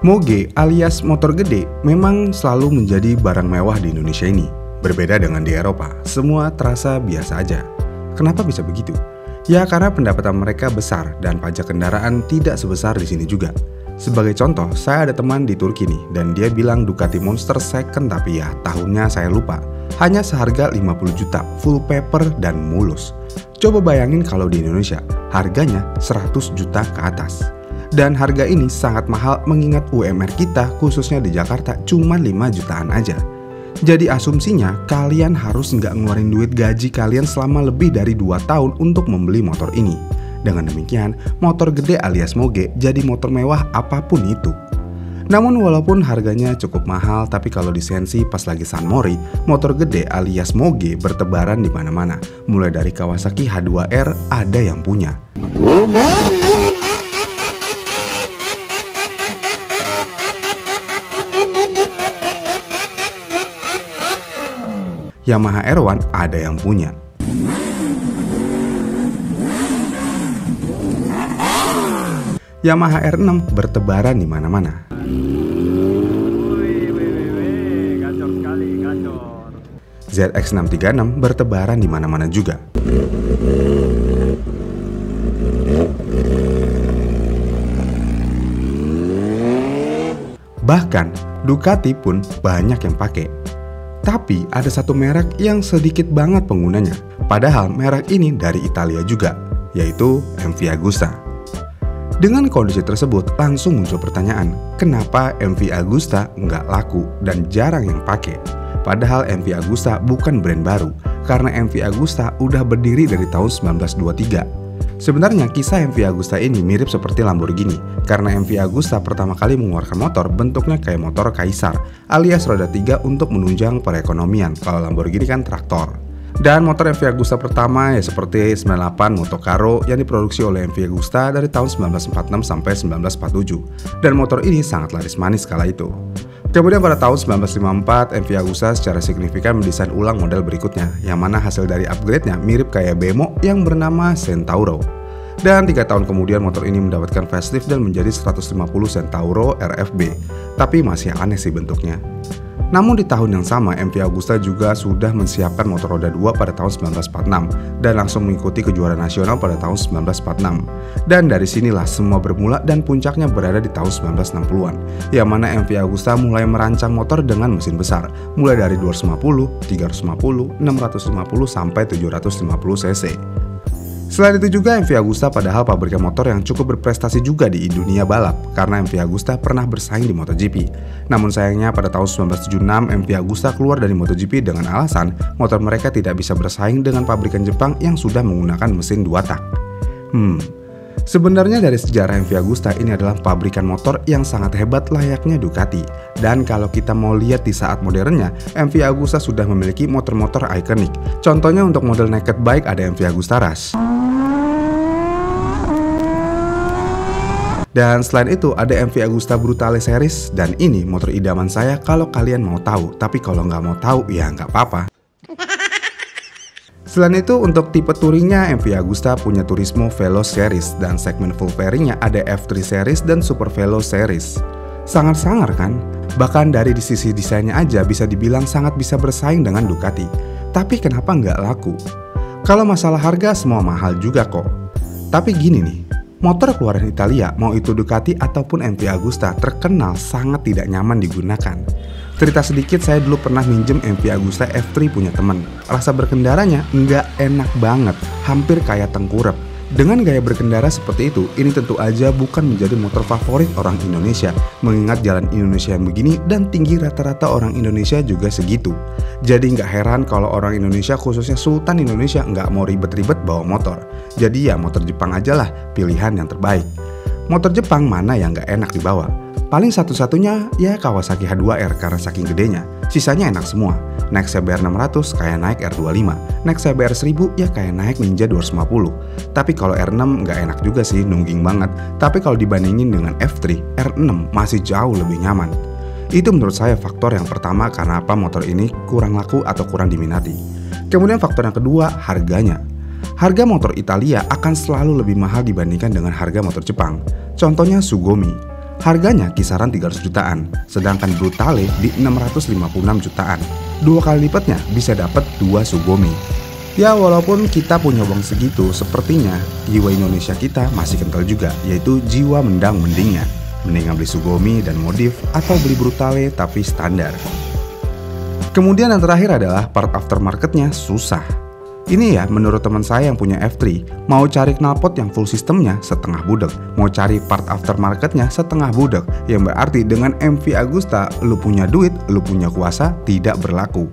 Moge alias motor gede memang selalu menjadi barang mewah di Indonesia ini. Berbeda dengan di Eropa, semua terasa biasa aja. Kenapa bisa begitu? Ya karena pendapatan mereka besar dan pajak kendaraan tidak sebesar di sini juga. Sebagai contoh, saya ada teman di Turki nih dan dia bilang Ducati Monster second tapi ya tahunnya saya lupa. Hanya seharga 50 juta, full paper dan mulus. Coba bayangin kalau di Indonesia, harganya 100 juta ke atas. Dan harga ini sangat mahal mengingat UMR kita khususnya di Jakarta cuma 5 jutaan aja. Jadi asumsinya kalian harus nggak ngeluarin duit gaji kalian selama lebih dari 2 tahun untuk membeli motor ini. Dengan demikian, motor gede alias moge jadi motor mewah apapun itu. Namun walaupun harganya cukup mahal, tapi kalau di Sensi pas lagi San Mori, motor gede alias moge bertebaran di mana-mana. Mulai dari Kawasaki H2R ada yang punya. Yamaha R1 ada yang punya. Yamaha R6 bertebaran di mana-mana. Gacor sekali, gacor. ZX636 bertebaran di mana-mana juga. Bahkan Ducati pun banyak yang pakai. Tapi ada satu merek yang sedikit banget penggunanya. Padahal merek ini dari Italia juga, yaitu MV Agusta. Dengan kondisi tersebut langsung muncul pertanyaan, kenapa MV Agusta nggak laku dan jarang yang pakai? Padahal MV Agusta bukan brand baru, karena MV Agusta udah berdiri dari tahun 1923. Sebenarnya kisah MV Agusta ini mirip seperti Lamborghini, karena MV Agusta pertama kali mengeluarkan motor bentuknya kayak motor kaisar, alias roda 3 untuk menunjang perekonomian, kalau Lamborghini kan traktor. Dan motor MV Agusta pertama ya seperti 98 Motocaro yang diproduksi oleh MV Agusta dari tahun 1946 sampai 1947. Dan motor ini sangat laris manis kala itu. Kemudian pada tahun 1954, MV Agusta secara signifikan mendesain ulang model berikutnya, yang mana hasil dari upgrade-nya mirip kayak Bemo yang bernama Centauro. Dan 3 tahun kemudian motor ini mendapatkan facelift dan menjadi 150 Centauro RFB, tapi masih aneh sih bentuknya. Namun di tahun yang sama, MV Agusta juga sudah menyiapkan motor roda 2 pada tahun 1946 dan langsung mengikuti kejuaraan nasional pada tahun 1946. Dan dari sinilah semua bermula dan puncaknya berada di tahun 1960-an, yang mana MV Agusta mulai merancang motor dengan mesin besar, mulai dari 250, 350, 650 sampai 750 cc. Selain itu juga MV Agusta padahal pabrikan motor yang cukup berprestasi juga di dunia balap, karena MV Agusta pernah bersaing di MotoGP. Namun sayangnya pada tahun 1976 MV Agusta keluar dari MotoGP dengan alasan motor mereka tidak bisa bersaing dengan pabrikan Jepang yang sudah menggunakan mesin 2 tak. Sebenarnya dari sejarah MV Agusta ini adalah pabrikan motor yang sangat hebat layaknya Ducati. Dan kalau kita mau lihat di saat modernnya, MV Agusta sudah memiliki motor-motor ikonik. Contohnya untuk model naked bike ada MV Agusta Rush. Dan selain itu ada MV Agusta Brutale Series, dan ini motor idaman saya kalau kalian mau tahu. Tapi kalau nggak mau tahu ya nggak apa-apa. Selain itu untuk tipe touringnya MV Agusta punya Turismo Velo Series, dan segmen full fairingnya ada F3 Series dan Super Velo Series. Sangat sangar kan? Bahkan dari sisi desainnya aja bisa dibilang sangat bisa bersaing dengan Ducati. Tapi kenapa nggak laku? Kalau masalah harga semua mahal juga kok. Tapi gini nih, motor keluaran Italia, mau itu Ducati ataupun MV Agusta, terkenal sangat tidak nyaman digunakan. Cerita sedikit, saya dulu pernah minjem MV Agusta F3 punya temen. Rasa berkendaranya nggak enak banget, hampir kayak tengkurap. Dengan gaya berkendara seperti itu, ini tentu aja bukan menjadi motor favorit orang Indonesia, mengingat jalan Indonesia yang begini dan tinggi rata-rata orang Indonesia juga segitu. Jadi nggak heran kalau orang Indonesia, khususnya Sultan Indonesia, nggak mau ribet-ribet bawa motor. Jadi ya motor Jepang aja lah pilihan yang terbaik. Motor Jepang mana yang nggak enak dibawa? Paling satu-satunya ya Kawasaki H2R karena saking gedenya. Sisanya enak semua. Naik CBR 600 kayak naik R25. Naik CBR 1000 ya kayak naik Ninja 250. Tapi kalau R6 nggak enak juga sih, nungging banget. Tapi kalau dibandingin dengan F3, R6 masih jauh lebih nyaman. Itu menurut saya faktor yang pertama karena apa motor ini kurang laku atau kurang diminati. Kemudian faktor yang kedua, harganya. Harga motor Italia akan selalu lebih mahal dibandingkan dengan harga motor Jepang. Contohnya Sugomi. Harganya kisaran 300 jutaan, sedangkan Brutale di 656 jutaan. 2 kali lipatnya bisa dapat 2 Sugome. Ya walaupun kita punya uang segitu, sepertinya jiwa Indonesia kita masih kental juga, yaitu jiwa mendang-mendingnya. Mendingan beli Sugome dan modif atau beli Brutale tapi standar. Kemudian yang terakhir adalah part aftermarketnya susah. Ini ya menurut teman saya yang punya F3, mau cari knalpot yang full sistemnya setengah budek, mau cari part aftermarketnya setengah budek, yang berarti dengan MV Agusta lu punya duit, lu punya kuasa tidak berlaku.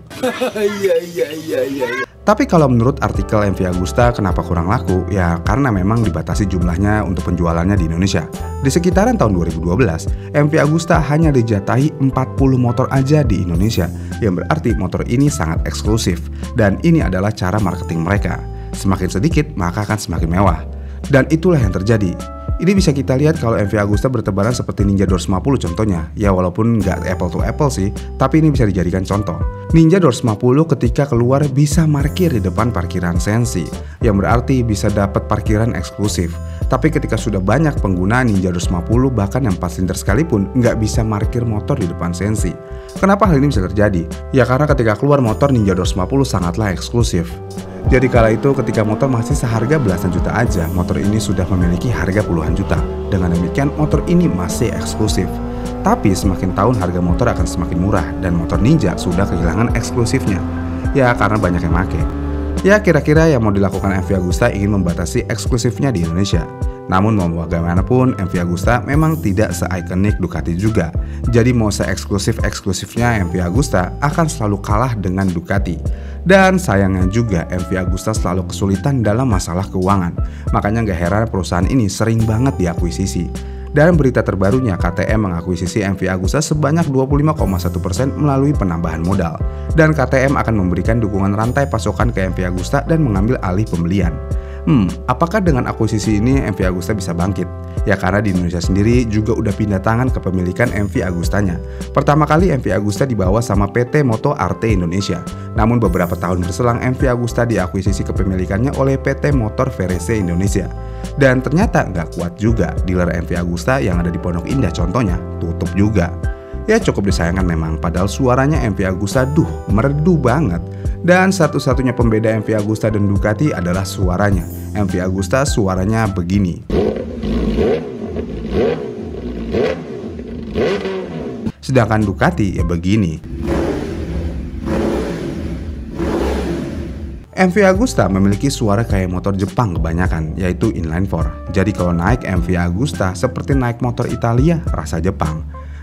Tapi kalau menurut artikel MV Agusta kenapa kurang laku? Ya karena memang dibatasi jumlahnya untuk penjualannya di Indonesia. Di sekitaran tahun 2012, MV Agusta hanya dijatahi 40 motor aja di Indonesia, yang berarti motor ini sangat eksklusif. Dan ini adalah cara marketing mereka. Semakin sedikit maka akan semakin mewah. Dan itulah yang terjadi. Ini bisa kita lihat kalau MV Agusta bertebaran seperti Ninja Doors 50 contohnya. Ya walaupun nggak apple to apple sih, tapi ini bisa dijadikan contoh. Ninja Doors 50 ketika keluar bisa parkir di depan parkiran Sensi, yang berarti bisa dapat parkiran eksklusif. Tapi ketika sudah banyak pengguna Ninja Doors 50, bahkan yang 4 silinder sekalipun nggak bisa parkir motor di depan Sensi. Kenapa hal ini bisa terjadi? Ya karena ketika keluar motor Ninja Doors 50 sangatlah eksklusif. Jadi kala itu ketika motor masih seharga belasan juta aja, motor ini sudah memiliki harga puluhan juta. Dengan demikian motor ini masih eksklusif. Tapi semakin tahun harga motor akan semakin murah dan motor Ninja sudah kehilangan eksklusifnya. Ya karena banyak yang make. Ya kira-kira yang mau dilakukan MV Agusta ingin membatasi eksklusifnya di Indonesia. Namun mau bagaimanapun MV Agusta memang tidak se-ikonik Ducati juga. Jadi mau se-eksklusifnya MV Agusta akan selalu kalah dengan Ducati. Dan sayangnya juga MV Agusta selalu kesulitan dalam masalah keuangan. Makanya gak heran perusahaan ini sering banget diakuisisi. Dan berita terbarunya KTM mengakuisisi MV Agusta sebanyak 25,1% melalui penambahan modal. Dan KTM akan memberikan dukungan rantai pasokan ke MV Agusta dan mengambil alih pembelian. Apakah dengan akuisisi ini MV Agusta bisa bangkit? Ya karena di Indonesia sendiri juga udah pindah tangan kepemilikan MV Agustanya. Pertama kali MV Agusta dibawa sama PT Moto Arte Indonesia. Namun beberapa tahun berselang MV Agusta diakuisisi kepemilikannya oleh PT Motor VRC Indonesia. Dan ternyata nggak kuat juga, dealer MV Agusta yang ada di Pondok Indah contohnya tutup juga. Ya cukup disayangkan memang, padahal suaranya MV Agusta merdu banget. Dan satu-satunya pembeda MV Agusta dan Ducati adalah suaranya. MV Agusta suaranya begini. Sedangkan Ducati ya begini. MV Agusta memiliki suara kayak motor Jepang kebanyakan, yaitu inline 4. Jadi kalau naik MV Agusta seperti naik motor Italia rasa Jepang.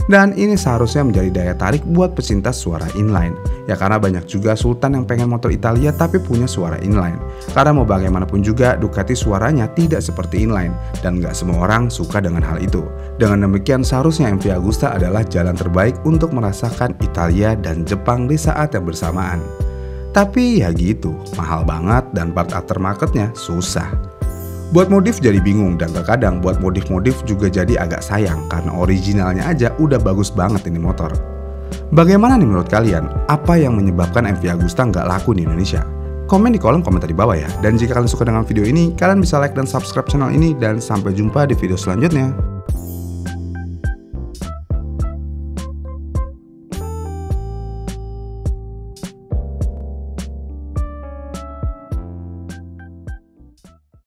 Dan ini seharusnya menjadi daya tarik buat pecinta suara inline. Ya karena banyak juga sultan yang pengen motor Italia tapi punya suara inline. Karena mau bagaimanapun juga Ducati suaranya tidak seperti inline. Dan gak semua orang suka dengan hal itu. Dengan demikian seharusnya MV Agusta adalah jalan terbaik untuk merasakan Italia dan Jepang di saat yang bersamaan. Tapi ya gitu, mahal banget dan part aftermarketnya susah. Buat modif jadi bingung dan terkadang buat modif-modif juga jadi agak sayang karena originalnya aja udah bagus banget ini motor. Bagaimana nih menurut kalian? Apa yang menyebabkan MV Agusta nggak laku di Indonesia? Komen di kolom komentar di bawah ya. Dan jika kalian suka dengan video ini, kalian bisa like dan subscribe channel ini dan sampai jumpa di video selanjutnya.